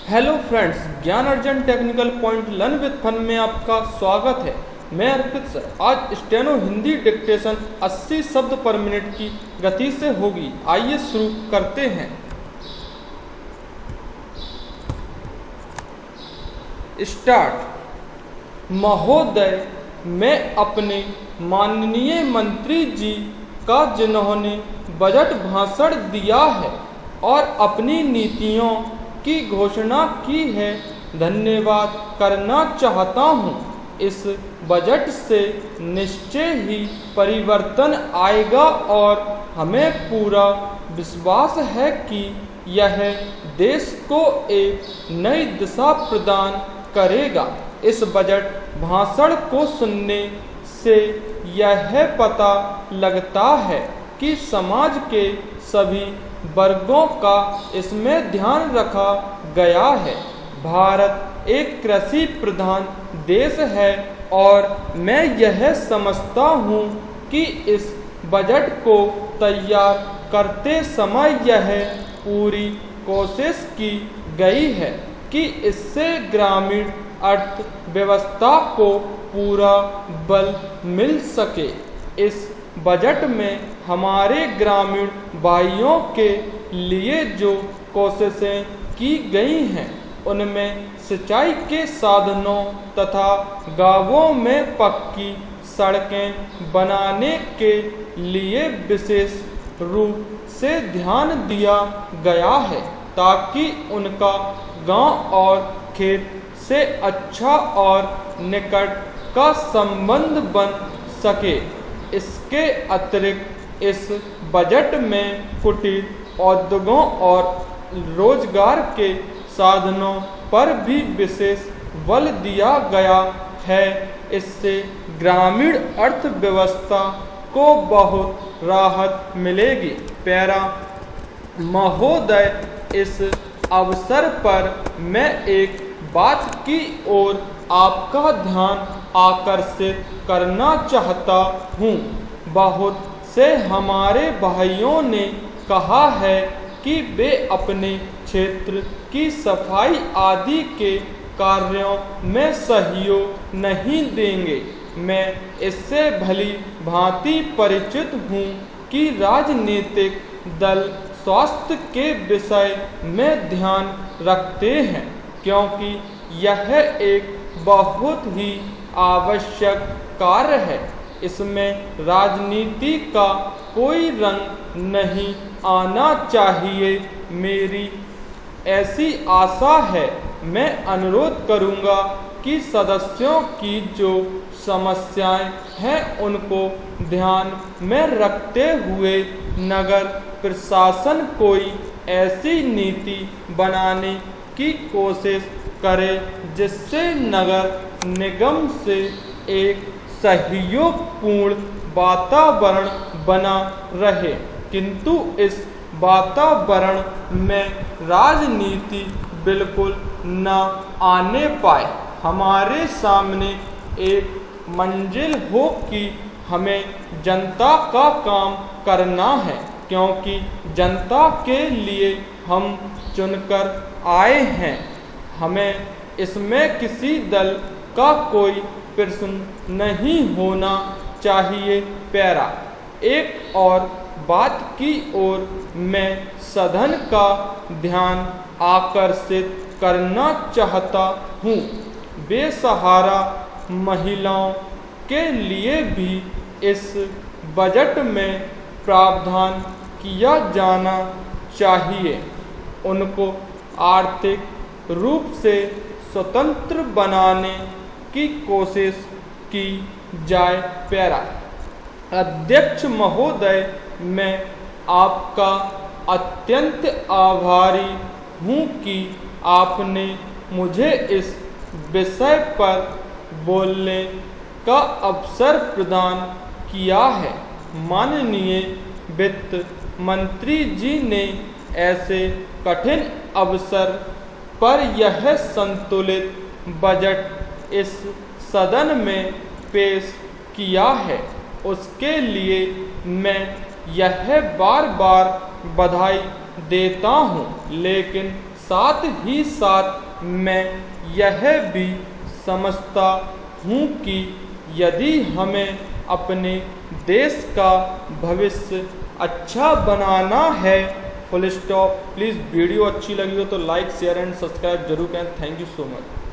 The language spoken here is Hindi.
Hello friends, Gyan Arjan technical point learn with fun में आपका स्वागत है। मैं अर्पित सर। आज स्टेनो हिंदी डिक्टेशन 80 शब्द पर मिनट की गति से होगी। आइए शुरू करते हैं। स्टार्ट। महोदय, मैं अपने माननीय मंत्री जी का जिन्होंने बजट भाषण दिया है और अपनी नीतियों की घोषणा की है, धन्यवाद करना चाहता हूँ। इस बजट से निश्चय ही परिवर्तन आएगा और हमें पूरा विश्वास है कि यह देश को एक नई दिशा प्रदान करेगा। इस बजट भाषण को सुनने से यह पता लगता है कि समाज के सभी वर्गों का इसमें ध्यान रखा गया है। भारत एक कृषि प्रधान देश है और मैं यह समझता हूँ कि इस बजट को तैयार करते समय यह पूरी कोशिश की गई है कि इससे ग्रामीण अर्थव्यवस्था को पूरा बल मिल सके। इस बजट में हमारे ग्रामीण भाइयों के लिए जो कोशिशें की गई हैं, उनमें सिंचाई के साधनों तथा गांवों में पक्की सड़कें बनाने के लिए विशेष रूप से ध्यान दिया गया है, ताकि उनका गांव और खेत से अच्छा और निकट का संबंध बन सके। इसके अतिरिक्त इस बजट में कुटीर उद्योगों और रोजगार के साधनों पर भी विशेष बल दिया गया है। इससे ग्रामीण अर्थव्यवस्था को बहुत राहत मिलेगी। पैरा। महोदय, इस अवसर पर मैं एक बात की ओर आपका ध्यान आकर्षित करना चाहता हूँ। बहुत से हमारे भाइयों ने कहा है कि वे अपने क्षेत्र की सफाई आदि के कार्यों में सहयोग नहीं देंगे। मैं इससे भली भांति परिचित हूँ कि राजनीतिक दल स्वास्थ्य के विषय में ध्यान रखते हैं, क्योंकि यह एक बहुत ही आवश्यक कार्य है। इसमें राजनीति का कोई रंग नहीं आना चाहिए। मेरी ऐसी आशा है। मैं अनुरोध करूंगा कि सदस्यों की जो समस्याएं हैं उनको ध्यान में रखते हुए नगर प्रशासन कोई ऐसी नीति बनाने की कोशिश करे जिससे नगर निगम से एक सहयोगपूर्ण वातावरण बना रहे, किंतु इस वातावरण में राजनीति बिल्कुल न आने पाए। हमारे सामने एक मंजिल हो कि हमें जनता का काम करना है, क्योंकि जनता के लिए हम चुनकर आए हैं। हमें इसमें किसी दल का कोई प्रश्न नहीं होना चाहिए। पैरा। एक और बात की ओर मैं सदन का ध्यान आकर्षित करना चाहता हूँ। बेसहारा महिलाओं के लिए भी इस बजट में प्रावधान किया जाना चाहिए। उनको आर्थिक रूप से स्वतंत्र बनाने की कोशिश की जाए। पैरा। अध्यक्ष महोदय, मैं आपका अत्यंत आभारी हूँ कि आपने मुझे इस विषय पर बोलने का अवसर प्रदान किया है। माननीय वित्त मंत्री जी ने ऐसे कठिन अवसर पर यह संतुलित बजट इस सदन में पेश किया है, उसके लिए मैं यह बार बार बधाई देता हूँ। लेकिन साथ ही साथ मैं यह भी समझता हूँ कि यदि हमें अपने देश का भविष्य अच्छा बनाना है, फुल स्टॉप। प्लीज़ वीडियो अच्छी लगी हो तो लाइक शेयर एंड सब्सक्राइब जरूर करें। Thank you so much.